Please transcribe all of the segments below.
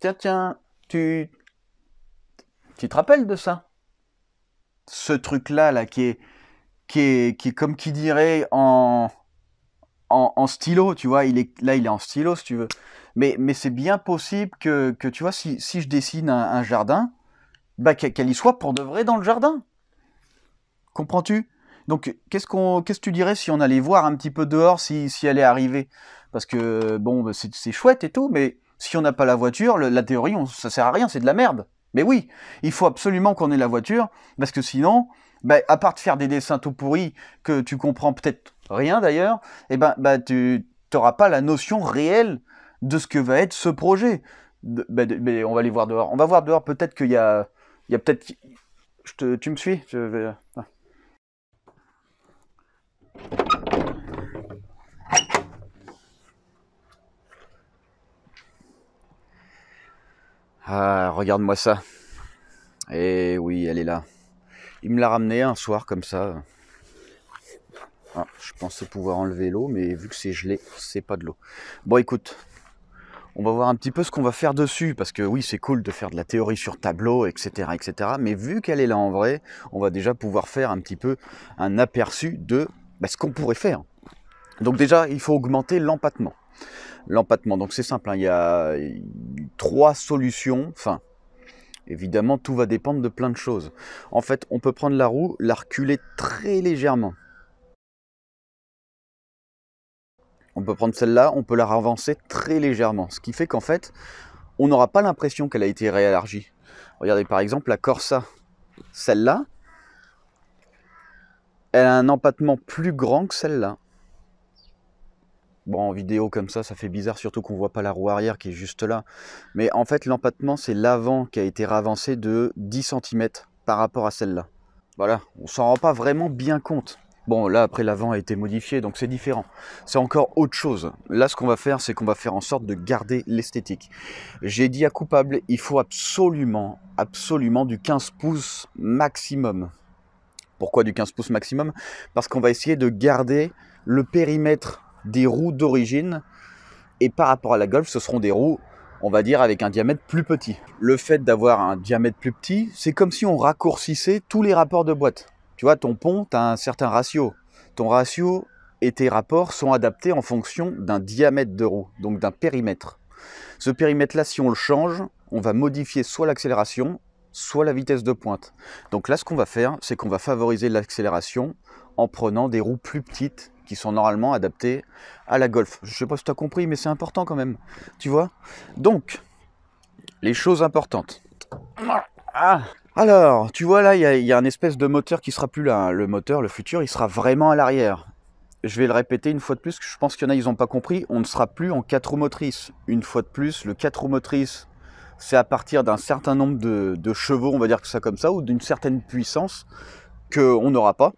Tiens, tu te rappelles de ça? Ce truc-là, là, qui est comme qui dirait en stylo, tu vois, là, il est en stylo, si tu veux. Mais c'est bien possible que, tu vois, si je dessine un jardin, bah, qu'elle y soit pour de vrai dans le jardin. Comprends-tu? Donc, qu'est-ce que tu dirais si on allait voir un petit peu dehors si elle est arrivée? Parce que, bon, bah, c'est chouette et tout, mais si on n'a pas la voiture, la théorie, ça sert à rien, c'est de la merde. Mais oui, il faut absolument qu'on ait la voiture, parce que sinon, bah, à part de faire des dessins tout pourris, que tu comprends peut-être rien d'ailleurs, eh ben, bah, tu n'auras pas la notion réelle de ce que va être ce projet. Mais on va aller voir dehors. On va voir dehors, peut-être il y a peut-être... tu me suis? Ah, regarde-moi ça. Eh oui, elle est là. Il me l'a ramené un soir comme ça. Ah, je pensais pouvoir enlever l'eau, mais vu que c'est gelé, c'est pas de l'eau. Bon, écoute, on va voir un petit peu ce qu'on va faire dessus, parce que oui, c'est cool de faire de la théorie sur tableau, etc., etc. Mais vu qu'elle est là en vrai, on va déjà pouvoir faire un petit peu un aperçu de ce qu'on pourrait faire. Donc déjà, il faut augmenter l'empattement. L'empattement, donc c'est simple, hein, il y a 3 solutions, enfin, évidemment, tout va dépendre de plein de choses. En fait, on peut prendre la roue, la reculer très légèrement. On peut prendre celle-là, on peut la avancer très légèrement. Ce qui fait qu'en fait, on n'aura pas l'impression qu'elle a été réélargie. Regardez par exemple la Corsa. Celle-là, elle a un empattement plus grand que celle-là. Bon, en vidéo comme ça fait bizarre, surtout qu'on ne voit pas la roue arrière qui est juste là. Mais en fait, l'empattement, c'est l'avant qui a été réavancé de 10 cm par rapport à celle-là. Voilà, on s'en rend pas vraiment bien compte. Bon, là, après, l'avant a été modifié, donc c'est différent. C'est encore autre chose. Là, ce qu'on va faire, c'est qu'on va faire en sorte de garder l'esthétique. J'ai dit à coupable, il faut absolument, absolument du 15 pouces maximum. Pourquoi du 15 pouces maximum? Parce qu'on va essayer de garder le périmètre des roues d'origine. Et par rapport à la Golf, ce seront des roues, on va dire, avec un diamètre plus petit. Le fait d'avoir un diamètre plus petit, c'est comme si on raccourcissait tous les rapports de boîte. Tu vois, ton pont, tu as un certain ratio. Ton ratio et tes rapports sont adaptés en fonction d'un diamètre de roue, donc d'un périmètre. Ce périmètre-là, si on le change, on va modifier soit l'accélération, soit la vitesse de pointe. Donc là, ce qu'on va faire, c'est qu'on va favoriser l'accélération en prenant des roues plus petites qui sont normalement adaptées à la Golf. Je ne sais pas si tu as compris, mais c'est important quand même. Tu vois? Donc, les choses importantes. Ah. Alors, tu vois là, il y a un espèce de moteur qui sera plus là. Hein. Le moteur, le futur, il sera vraiment à l'arrière. Je vais le répéter une fois de plus, que je pense qu'il y en a, ils n'ont pas compris. On ne sera plus en 4 roues motrices. Une fois de plus, le 4 roues motrices, c'est à partir d'un certain nombre de chevaux, on va dire que ça comme ça, ou d'une certaine puissance qu'on n'aura pas.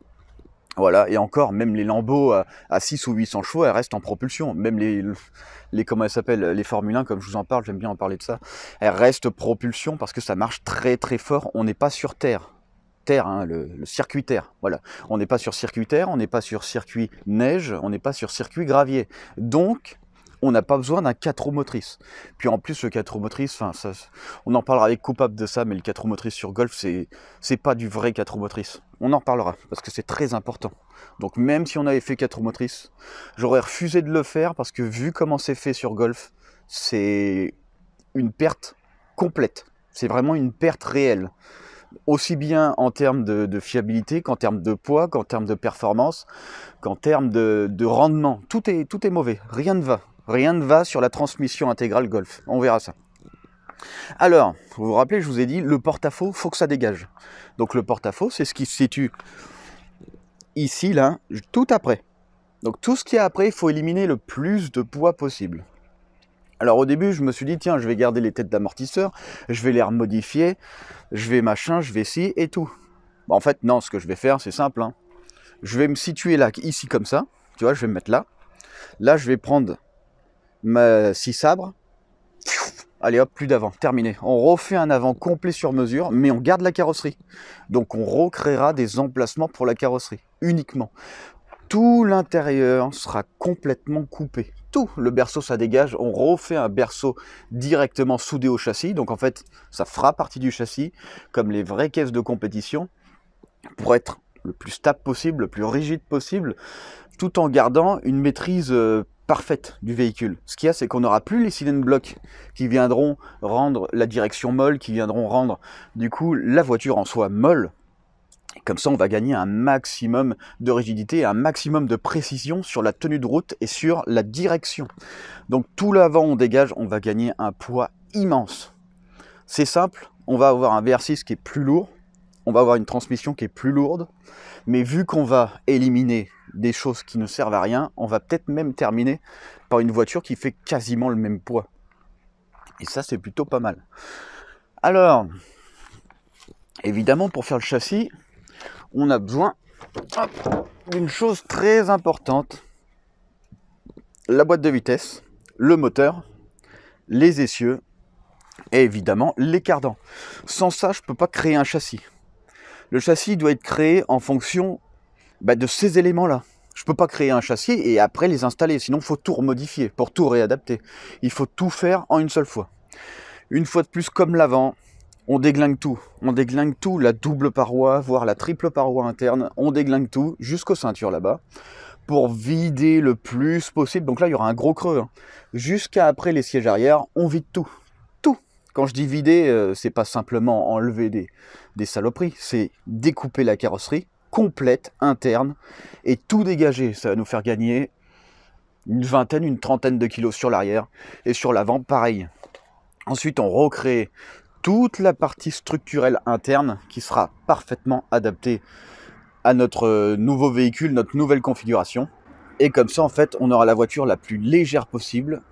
Voilà, et encore, même les Lambeaux à 6 ou 800 chevaux, elles restent en propulsion. Même comment elles s'appellent, les Formule 1, comme je vous en parle, j'aime bien en parler de ça, elles restent propulsion parce que ça marche très très fort. On n'est pas sur terre. Terre, hein, le circuit terre. Voilà. On n'est pas sur circuit terre, on n'est pas sur circuit neige, on n'est pas sur circuit gravier. Donc, on n'a pas besoin d'un 4 roues motrices. Puis en plus, le 4 roues motrices, on en parlera avec coupable de ça, mais le 4 roues motrices sur Golf, c'est pas du vrai 4 roues motrices. On en reparlera, parce que c'est très important. Donc même si on avait fait 4 roues motrices, j'aurais refusé de le faire, parce que vu comment c'est fait sur Golf, c'est une perte complète. C'est vraiment une perte réelle. Aussi bien en termes de fiabilité, qu'en termes de poids, qu'en termes de performance, qu'en termes de rendement. Tout est mauvais, rien ne va. Rien ne va sur la transmission intégrale Golf. On verra ça. Alors, vous vous rappelez, je vous ai dit, le porte-à-faux, il faut que ça dégage. Donc le porte-à-faux, c'est ce qui se situe ici, là, tout après. Donc tout ce qui est après, il faut éliminer le plus de poids possible. Alors au début, je me suis dit, tiens, je vais garder les têtes d'amortisseur, je vais les remodifier, je vais machin, je vais ci et tout. Bon, en fait, non, ce que je vais faire, c'est simple. Hein. Je vais me situer là, ici comme ça. Tu vois, je vais me mettre là. Là, je vais prendre ma scie sabre. Allez hop, plus d'avant, terminé. On refait un avant complet sur mesure, mais on garde la carrosserie. Donc on recréera des emplacements pour la carrosserie, uniquement. Tout l'intérieur sera complètement coupé. tout. Le berceau, ça dégage. On refait un berceau directement soudé au châssis. Donc en fait, ça fera partie du châssis, comme les vraies caisses de compétition, pour être le plus stable possible, le plus rigide possible, tout en gardant une maîtrise parfaite du véhicule. Ce qu'il y a, c'est qu'on n'aura plus les cylinder blocks qui viendront rendre la direction molle, qui viendront rendre du coup la voiture en soi molle. Et comme ça, on va gagner un maximum de rigidité, un maximum de précision sur la tenue de route et sur la direction. Donc tout l'avant, on dégage, on va gagner un poids immense. C'est simple, on va avoir un VR6 qui est plus lourd, on va avoir une transmission qui est plus lourde, mais vu qu'on va éliminer des choses qui ne servent à rien, on va peut-être même terminer par une voiture qui fait quasiment le même poids. Et ça, c'est plutôt pas mal. Alors, évidemment, pour faire le châssis, on a besoin d'une chose très importante. La boîte de vitesse, le moteur, les essieux et évidemment les cardans. Sans ça, je ne peux pas créer un châssis. Le châssis doit être créé en fonction de ces éléments-là. Je ne peux pas créer un châssis et après les installer, sinon il faut tout remodifier pour tout réadapter. Il faut tout faire en une seule fois. Une fois de plus, comme l'avant, on déglingue tout. On déglingue tout, la double paroi, voire la triple paroi interne. On déglingue tout jusqu'aux ceintures là-bas pour vider le plus possible. Donc là, il y aura un gros creux. Jusqu'à après les sièges arrière, on vide tout. Tout. Quand je dis vider, c'est pas simplement enlever des saloperies, c'est découper la carrosserie complète, interne, et tout dégager. Ça va nous faire gagner une vingtaine, une trentaine de kilos sur l'arrière, et sur l'avant, pareil. Ensuite, on recrée toute la partie structurelle interne qui sera parfaitement adaptée à notre nouveau véhicule, notre nouvelle configuration. Et comme ça, en fait, on aura la voiture la plus légère possible,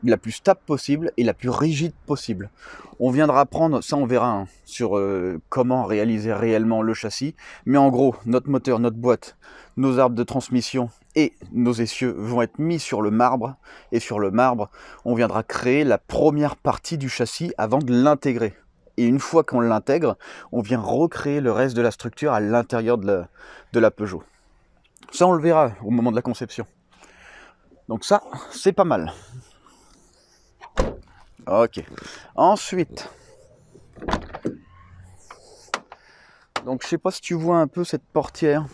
la plus stable possible et la plus rigide possible. On viendra apprendre, ça on verra, sur comment réaliser réellement le châssis. Mais en gros, notre moteur, notre boîte, nos arbres de transmission et nos essieux vont être mis sur le marbre. Et sur le marbre, on viendra créer la première partie du châssis avant de l'intégrer. Et une fois qu'on l'intègre, on vient recréer le reste de la structure à l'intérieur de la Peugeot. Ça, on le verra au moment de la conception. Donc ça, c'est pas mal. Ok. Ensuite, donc je sais pas si tu vois un peu cette portière,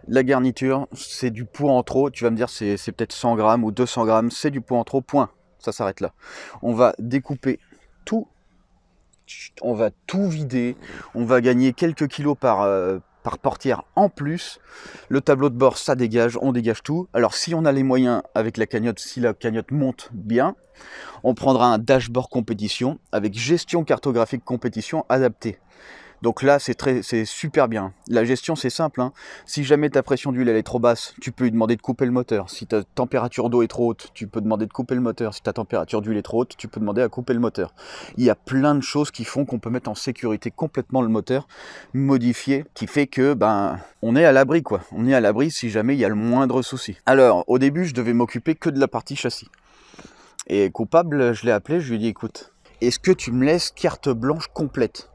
la garniture, c'est du poids en trop. Tu vas me dire c'est peut-être 100 grammes ou 200 grammes, c'est du poids en trop, point. Ça s'arrête là. On va découper tout, on va tout vider, on va gagner quelques kilos par portière en plus. Le tableau de bord, ça dégage, on dégage tout. Alors si on a les moyens avec la cagnotte, si la cagnotte monte bien, on prendra un dashboard compétition avec gestion cartographique compétition adaptée. Donc là, c'est super bien. La gestion, c'est simple. Si jamais ta pression d'huile elle est trop basse, tu peux lui demander de couper le moteur. Si ta température d'eau est trop haute, tu peux demander de couper le moteur. Si ta température d'huile est trop haute, tu peux demander à couper le moteur. Il y a plein de choses qui font qu'on peut mettre en sécurité complètement le moteur, modifié, qui fait que on est à l'abri, quoi. On est à l'abri si jamais il y a le moindre souci. Alors, au début, je devais m'occuper que de la partie châssis. Et coupable, je l'ai appelé, je lui ai dit, écoute, est-ce que tu me laisses carte blanche complète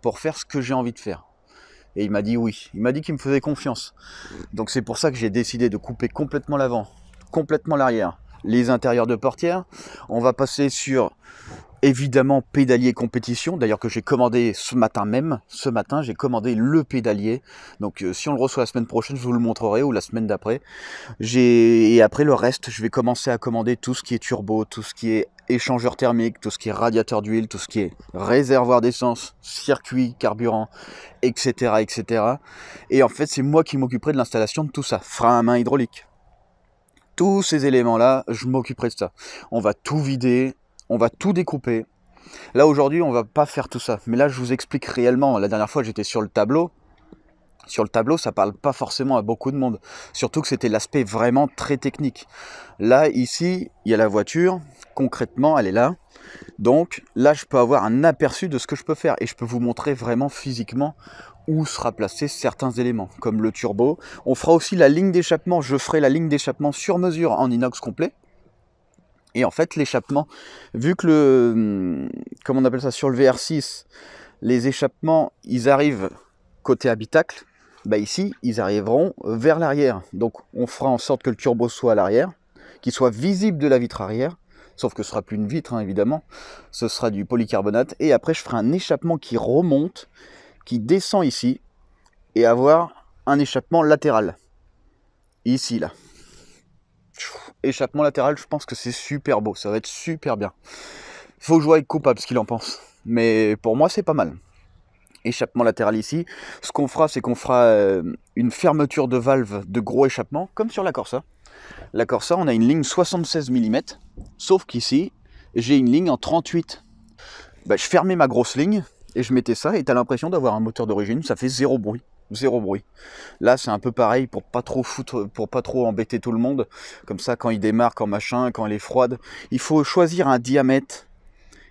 pour faire ce que j'ai envie de faire? Et il m'a dit oui, il m'a dit qu'il me faisait confiance. Donc c'est pour ça que j'ai décidé de couper complètement l'avant, complètement l'arrière, les intérieurs de portière. On va passer sur, évidemment, pédalier compétition, d'ailleurs que j'ai commandé ce matin même. Ce matin, j'ai commandé le pédalier. Donc si on le reçoit la semaine prochaine, je vous le montrerai, ou la semaine d'après. Et après le reste, je vais commencer à commander tout ce qui est turbo, tout ce qui est échangeur thermique, tout ce qui est radiateur d'huile, tout ce qui est réservoir d'essence, circuit, carburant, etc., etc. Et en fait, c'est moi qui m'occuperai de l'installation de tout ça. Frein à main hydraulique. Tous ces éléments-là, je m'occuperai de ça. On va tout vider, on va tout découper. Là, aujourd'hui, on va pas faire tout ça. Mais là, je vous explique réellement. La dernière fois, j'étais sur le tableau. Sur le tableau, ça parle pas forcément à beaucoup de monde. Surtout que c'était l'aspect vraiment très technique. Là, ici, il y a la voiture. Concrètement, elle est là. Donc là, je peux avoir un aperçu de ce que je peux faire. Et je peux vous montrer vraiment physiquement où sera placé certains éléments. Comme le turbo. On fera aussi la ligne d'échappement. Je ferai la ligne d'échappement sur mesure en inox complet. Et en fait, l'échappement, vu que comment on appelle ça, sur le VR6, les échappements, ils arrivent côté habitacle. Ici, ils arriveront vers l'arrière. Donc, on fera en sorte que le turbo soit à l'arrière. qui soit visible de la vitre arrière, sauf que ce sera plus une vitre, hein, évidemment, ce sera du polycarbonate, et après je ferai un échappement qui remonte, qui descend ici, et avoir un échappement latéral, ici, là. Échappement latéral, je pense que c'est super beau, ça va être super bien. Faut que je vois avec Coupable ce qu'il en pense, mais pour moi c'est pas mal. Échappement latéral ici. Ce qu'on fera, c'est qu'on fera une fermeture de valve de gros échappement, comme sur la Corsa. La Corsa, on a une ligne 76 mm, sauf qu'ici, j'ai une ligne en 38. Je fermais ma grosse ligne, et je mettais ça, et tu as l'impression d'avoir un moteur d'origine, ça fait zéro bruit. Zéro bruit. Là, c'est un peu pareil pour pas trop embêter tout le monde. Comme ça, quand il démarre, quand machin, quand elle est froide, il faut choisir un diamètre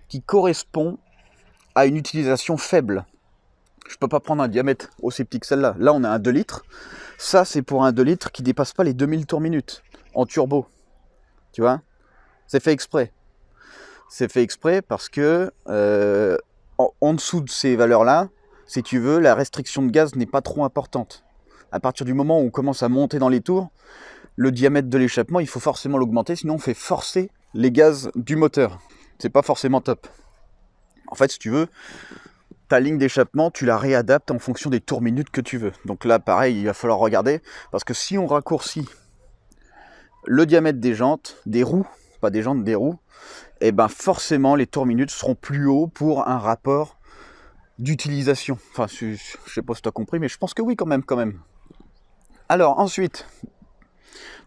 qui correspond à une utilisation faible. Je peux pas prendre un diamètre aussi petit que celle-là. Là, on a un 2 litres. Ça, c'est pour un 2 litres qui dépasse pas les 2000 tours minute en turbo. Tu vois? C'est fait exprès. C'est fait exprès parce que en dessous de ces valeurs-là, si tu veux, la restriction de gaz n'est pas trop importante. À partir du moment où on commence à monter dans les tours, le diamètre de l'échappement, il faut forcément l'augmenter, sinon on fait forcer les gaz du moteur. C'est pas forcément top. En fait, si tu veux, ta ligne d'échappement, tu la réadaptes en fonction des tours minutes que tu veux. Donc là, pareil, il va falloir regarder, parce que si on raccourcit le diamètre des jantes, des roues, pas des jantes, des roues, et ben forcément les tours minutes seront plus hauts pour un rapport d'utilisation. Enfin, je sais pas si tu as compris, mais je pense que oui quand même. Alors ensuite,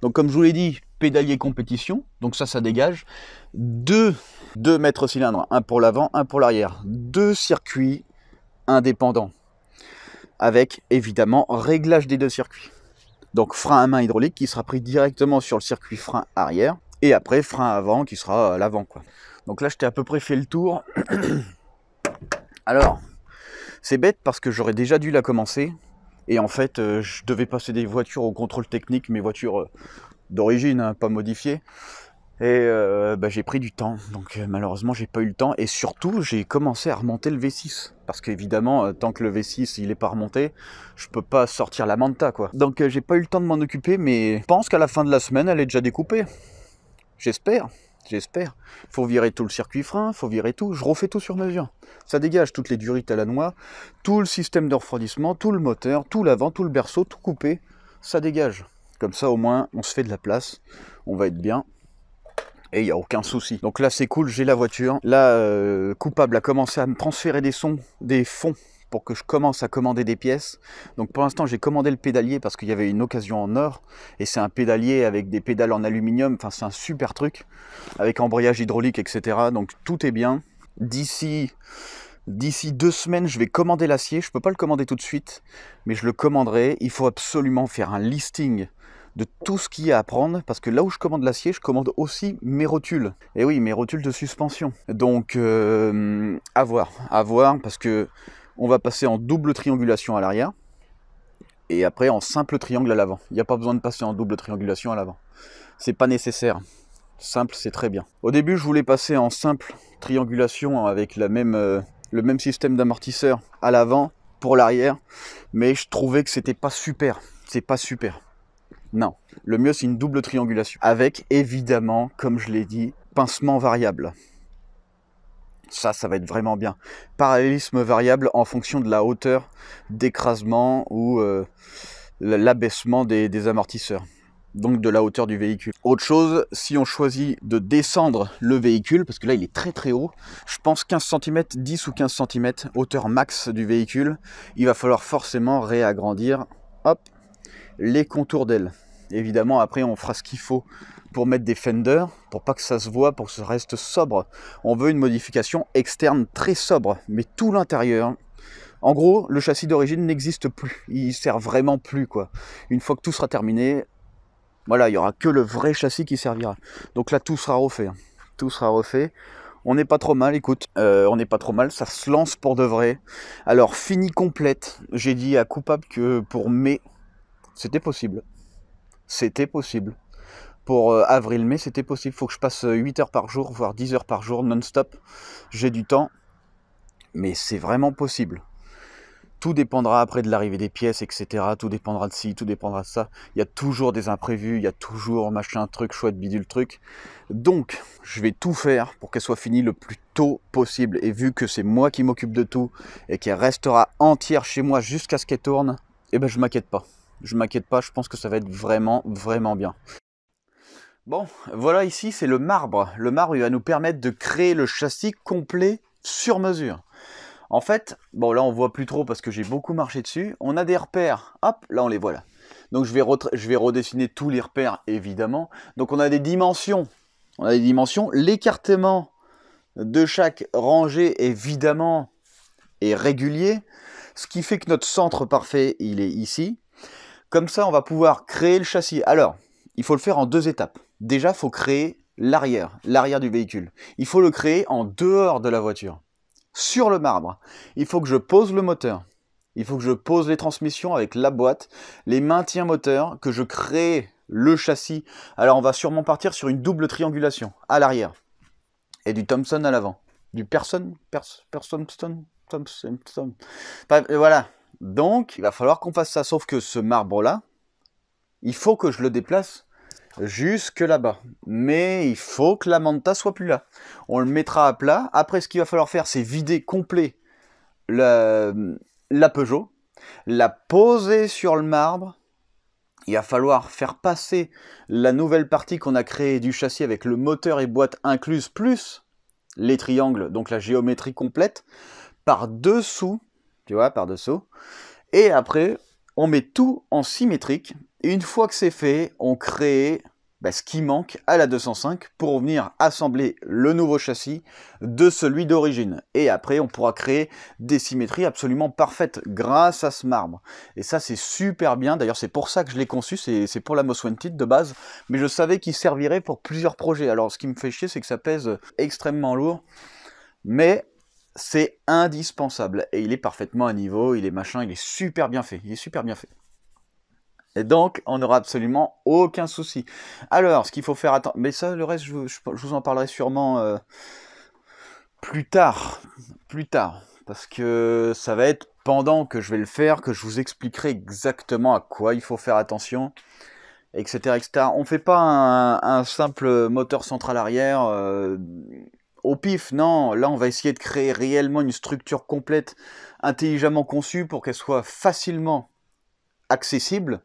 donc comme je vous l'ai dit, pédalier compétition, donc ça dégage. Deux mètres cylindres, un pour l'avant, un pour l'arrière. 2 circuits indépendants, avec évidemment réglage des 2 circuits. Donc frein à main hydraulique qui sera pris directement sur le circuit frein arrière, et après frein avant qui sera à l'avant, quoi. Donc là je t'ai à peu près fait le tour. Alors, c'est bête parce que j'aurais déjà dû la commencer, et en fait je devais passer des voitures au contrôle technique, mes voitures d'origine, hein, pas modifiées, et j'ai pris du temps, donc malheureusement j'ai pas eu le temps, et surtout j'ai commencé à remonter le V6, parce qu'évidemment tant que le V6 il est pas remonté, je peux pas sortir la Manta, quoi. Donc j'ai pas eu le temps de m'en occuper, mais je pense qu'à la fin de la semaine elle est déjà découpée. J'espère. Faut virer tout le circuit frein, faut virer tout, je refais tout sur mesure. Ça dégage toutes les durites à la noix, tout le système de refroidissement, tout le moteur, tout l'avant, tout le berceau, tout coupé, ça dégage. Comme ça au moins on se fait de la place, on va être bien. Et il n'y a aucun souci. Donc là c'est cool, j'ai la voiture. Là Coupable a commencé à me transférer des fonds pour que je commence à commander des pièces. Donc pour l'instant j'ai commandé le pédalier parce qu'il y avait une occasion en or. Et c'est un pédalier avec des pédales en aluminium. Enfin c'est un super truc. Avec embrayage hydraulique, etc. Donc tout est bien. D'ici 2 semaines je vais commander l'acier. Je ne peux pas le commander tout de suite. Mais je le commanderai. Il faut absolument faire un listing de tout ce qu'il y a à prendre, parce que là où je commande l'acier, je commande aussi mes rotules. Et oui, mes rotules de suspension. Donc, à voir, parce que on va passer en double triangulation à l'arrière, et après en simple triangle à l'avant. Il n'y a pas besoin de passer en double triangulation à l'avant. C'est pas nécessaire. Simple, c'est très bien. Au début, je voulais passer en simple triangulation avec le même système d'amortisseur à l'avant pour l'arrière, mais je trouvais que c'était pas super. C'est pas super. Non, le mieux c'est une double triangulation. Avec évidemment, comme je l'ai dit, pincement variable. Ça va être vraiment bien. Parallélisme variable en fonction de la hauteur d'écrasement ou l'abaissement des amortisseurs. Donc de la hauteur du véhicule. Autre chose, si on choisit de descendre le véhicule, parce que là il est très très haut, je pense 15 cm, 10 ou 15 cm, hauteur max du véhicule, il va falloir forcément réagrandir, hop, les contours d'ailes. Évidemment, après, on fera ce qu'il faut pour mettre des fenders, pour pas que ça se voit, pour que ça reste sobre. On veut une modification externe très sobre, mais tout l'intérieur. En gros, le châssis d'origine n'existe plus. Il sert vraiment plus, quoi. Une fois que tout sera terminé, voilà, il n'y aura que le vrai châssis qui servira. Donc là, tout sera refait. Tout sera refait. On n'est pas trop mal, écoute. On n'est pas trop mal, ça se lance pour de vrai. Alors, fini complète. J'ai dit à Coupable que pour mai, c'était possible. C'était possible. Pour avril-mai, c'était possible. Il faut que je passe 8 heures par jour, voire 10 heures par jour, non-stop. J'ai du temps, mais c'est vraiment possible. Tout dépendra après de l'arrivée des pièces, etc. Tout dépendra de ci, tout dépendra de ça. Il y a toujours des imprévus, il y a toujours machin, truc, chouette, bidule, truc. Donc, je vais tout faire pour qu'elle soit finie le plus tôt possible. Et vu que c'est moi qui m'occupe de tout et qu'elle restera entière chez moi jusqu'à ce qu'elle tourne, eh ben je m'inquiète pas. Je m'inquiète pas, je pense que ça va être vraiment, vraiment bien. Bon, voilà, ici c'est le marbre. Le marbre, il va nous permettre de créer le châssis complet sur mesure. En fait, bon là on voit plus trop parce que j'ai beaucoup marché dessus. On a des repères, hop, là on les voit là. Donc je vais redessiner tous les repères évidemment. Donc on a des dimensions. L'écartement de chaque rangée évidemment est régulier. Ce qui fait que notre centre parfait, il est ici. Comme ça, on va pouvoir créer le châssis. Alors, il faut le faire en 2 étapes. Déjà, il faut créer l'arrière du véhicule. Il faut le créer en dehors de la voiture. Sur le marbre, il faut que je pose le moteur. Il faut que je pose les transmissions avec la boîte, les maintiens moteurs, que je crée le châssis. Alors, on va sûrement partir sur une double triangulation à l'arrière et du Thompson à l'avant. Du Thompson. Voilà. Donc, il va falloir qu'on fasse ça. Sauf que ce marbre-là, il faut que je le déplace jusque là-bas. Mais il faut que la manta soit plus là. On le mettra à plat. Après, ce qu'il va falloir faire, c'est vider complet la Peugeot, la poser sur le marbre. Il va falloir faire passer la nouvelle partie qu'on a créée du châssis avec le moteur et boîte incluse, plus les triangles, donc la géométrie complète, par-dessous, tu vois, par-dessous. Et après, on met tout en symétrique. Et une fois que c'est fait, on crée ce qui manque à la 205 pour venir assembler le nouveau châssis de celui d'origine. Et après, on pourra créer des symétries absolument parfaites grâce à ce marbre. Et ça, c'est super bien. D'ailleurs, c'est pour ça que je l'ai conçu. C'est pour la Most Wanted de base. Mais je savais qu'il servirait pour plusieurs projets. Alors, ce qui me fait chier, c'est que ça pèse extrêmement lourd. Mais c'est indispensable. Et il est parfaitement à niveau. Il est super bien fait. Il est super bien fait. Et donc, on n'aura absolument aucun souci. Alors, ce qu'il faut faire attention... Mais ça, le reste, je vous en parlerai sûrement plus tard. Parce que ça va être pendant que je vais le faire que je vous expliquerai exactement à quoi il faut faire attention, etc. etc. On ne fait pas un simple moteur central arrière au pif, non. Là, on va essayer de créer réellement une structure complète, intelligemment conçue pour qu'elle soit facilement accessible,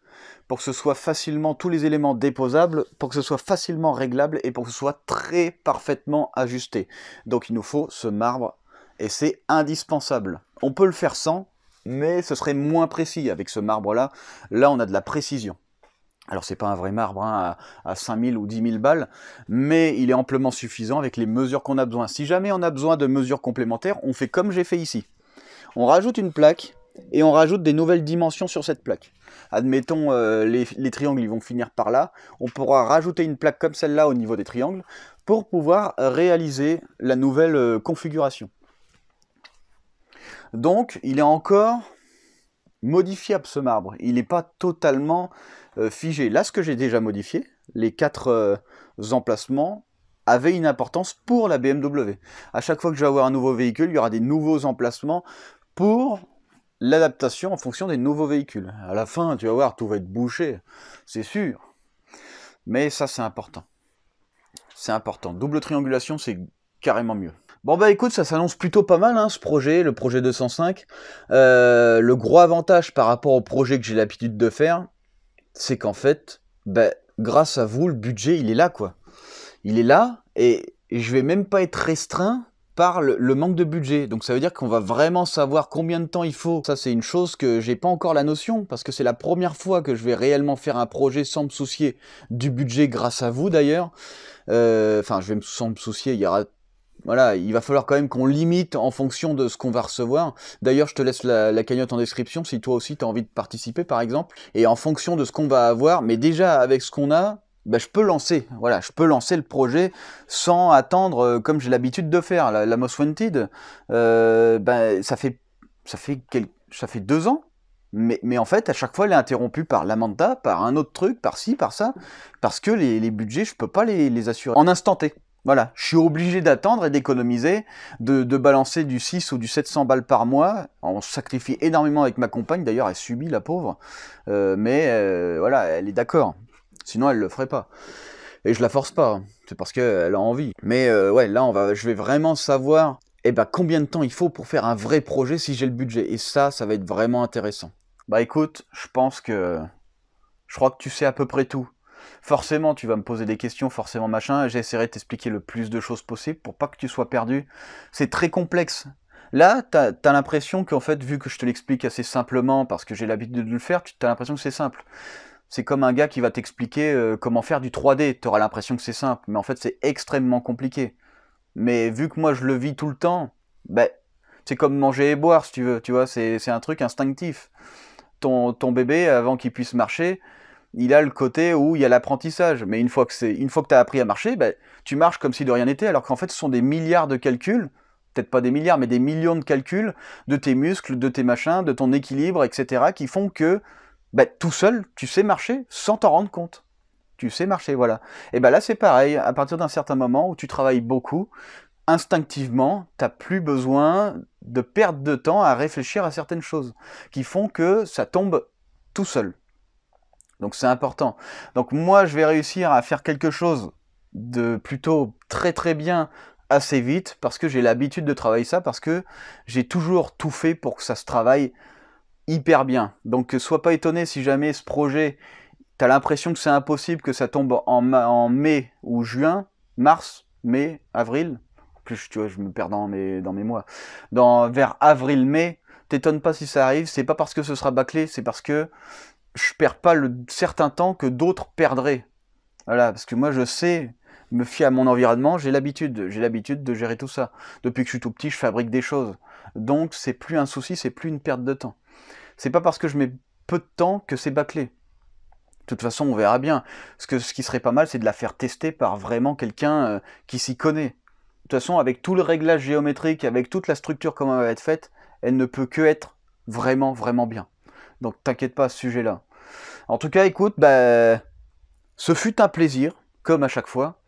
pour que ce soit facilement tous les éléments déposables, pour que ce soit facilement réglable et pour que ce soit très parfaitement ajusté. Donc il nous faut ce marbre et c'est indispensable. On peut le faire sans, mais ce serait moins précis avec ce marbre-là. Là, on a de la précision. Alors c'est pas un vrai marbre hein, à 5000 ou 10 000 balles, mais il est amplement suffisant avec les mesures qu'on a besoin. Si jamais on a besoin de mesures complémentaires, on fait comme j'ai fait ici. On rajoute une plaque, et on rajoute des nouvelles dimensions sur cette plaque. Admettons, les triangles ils vont finir par là. On pourra rajouter une plaque comme celle-là au niveau des triangles pour pouvoir réaliser la nouvelle configuration. Donc, il est encore modifiable ce marbre. Il n'est pas totalement figé. Là, ce que j'ai déjà modifié, les 4 emplacements, avaient une importance pour la BMW. À chaque fois que je vais avoir un nouveau véhicule, il y aura des nouveaux emplacements pour l'adaptation en fonction des nouveaux véhicules. À la fin, tu vas voir, tout va être bouché, c'est sûr. Mais ça, c'est important. C'est important. Double triangulation, c'est carrément mieux. Bon bah écoute, ça s'annonce plutôt pas mal, hein, ce projet, le projet 205. Le gros avantage par rapport au projet que j'ai l'habitude de faire, c'est qu'en fait, grâce à vous, le budget, il est là, quoi. Il est là, et je vais même pas être restreint par le manque de budget. Donc ça veut dire qu'on va vraiment savoir combien de temps il faut. Ça c'est une chose que j'ai pas encore la notion, parce que c'est la première fois que je vais réellement faire un projet sans me soucier du budget grâce à vous d'ailleurs. Enfin, sans me soucier, il y aura... Voilà, il va falloir quand même qu'on limite en fonction de ce qu'on va recevoir. D'ailleurs, je te laisse la cagnotte en description si toi aussi tu as envie de participer par exemple. Et en fonction de ce qu'on va avoir, mais déjà avec ce qu'on a, je peux lancer, voilà, je peux lancer le projet sans attendre comme j'ai l'habitude de faire. La Most Wanted, ça fait 2 ans, mais en fait à chaque fois elle est interrompue par la manta, par un autre truc, par ci, par ça, parce que les budgets je peux pas les assurer en instant T. Voilà, je suis obligé d'attendre et d'économiser, de balancer du 6 ou du 700 balles par mois. On se sacrifie énormément avec ma compagne, d'ailleurs elle subit la pauvre, mais voilà, elle est d'accord. Sinon elle le ferait pas. Et je la force pas, hein. C'est parce qu'elle a envie. Mais ouais, là je vais vraiment savoir combien de temps il faut pour faire un vrai projet si j'ai le budget. Et ça va être vraiment intéressant. Bah écoute, je crois que tu sais à peu près tout. Forcément, tu vas me poser des questions, forcément machin, et j'essaierai de t'expliquer le plus de choses possible pour pas que tu sois perdu. C'est très complexe. Là, t'as l'impression qu'en fait, vu que je te l'explique assez simplement, parce que j'ai l'habitude de le faire, t'as l'impression que c'est simple. C'est comme un gars qui va t'expliquer comment faire du 3D. T'auras l'impression que c'est simple, mais en fait, c'est extrêmement compliqué. Mais vu que moi, je le vis tout le temps, ben, c'est comme manger et boire, si tu veux. Tu vois, c'est un truc instinctif. Ton bébé, avant qu'il puisse marcher, il a le côté où il y a l'apprentissage. Mais une fois que tu as appris à marcher, ben, tu marches comme si de rien n'était, alors qu'en fait, ce sont des milliards de calculs, peut-être pas des milliards, mais des millions de calculs de tes muscles, de tes machins, de ton équilibre, etc., qui font que ben, tout seul, tu sais marcher sans t'en rendre compte. Tu sais marcher, voilà. Et ben là, c'est pareil. À partir d'un certain moment où tu travailles beaucoup, instinctivement, t'as plus besoin de perdre de temps à réfléchir à certaines choses qui font que ça tombe tout seul. Donc c'est important. Donc moi, je vais réussir à faire quelque chose de plutôt très très bien assez vite parce que j'ai l'habitude de travailler ça, parce que j'ai toujours tout fait pour que ça se travaille hyper bien. Donc sois pas étonné si jamais ce projet, t'as l'impression que c'est impossible, que ça tombe en mai ou juin, mars, mai, avril. Plus tu vois, je me perds dans mes mois. Vers avril-mai, t'étonnes pas si ça arrive. C'est pas parce que ce sera bâclé, c'est parce que je perds pas le certain temps que d'autres perdraient. Voilà, parce que moi je sais me fier à mon environnement, j'ai l'habitude de gérer tout ça. Depuis que je suis tout petit, je fabrique des choses. Donc c'est plus un souci, c'est plus une perte de temps. C'est pas parce que je mets peu de temps que c'est bâclé. De toute façon, on verra bien. Ce qui serait pas mal, c'est de la faire tester par vraiment quelqu'un qui s'y connaît. De toute façon, avec tout le réglage géométrique, avec toute la structure comment elle va être faite, elle ne peut que être vraiment, vraiment bien. Donc t'inquiète pas à ce sujet-là. En tout cas, écoute, ce fut un plaisir, comme à chaque fois.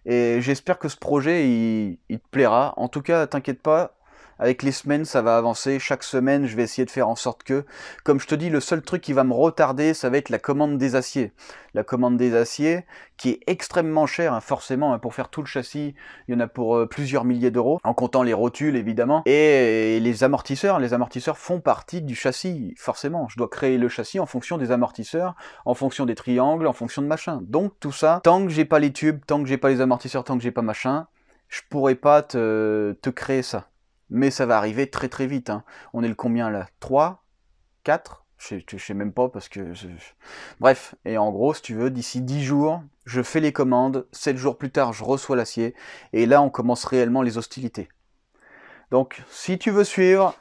Et j'espère que ce projet, il te plaira. En tout cas, t'inquiète pas, avec les semaines, ça va avancer. Chaque semaine, je vais essayer de faire en sorte que, comme je te dis, le seul truc qui va me retarder, ça va être la commande des aciers. La commande des aciers, qui est extrêmement chère, hein, forcément. Hein, pour faire tout le châssis, il y en a pour plusieurs milliers d'euros, en comptant les rotules, évidemment. Et les amortisseurs font partie du châssis, forcément. Je dois créer le châssis en fonction des amortisseurs, en fonction des triangles, en fonction de machin. Donc tout ça, tant que j'ai pas les tubes, tant que j'ai pas les amortisseurs, tant que j'ai pas machin, je pourrais pas te créer ça. Mais ça va arriver très très vite. Hein. On est le combien là? 3? 4? Je sais même pas parce que... Bref, et en gros, si tu veux, d'ici 10 jours, je fais les commandes, 7 jours plus tard, je reçois l'acier, et là, on commence réellement les hostilités. Donc, si tu veux suivre,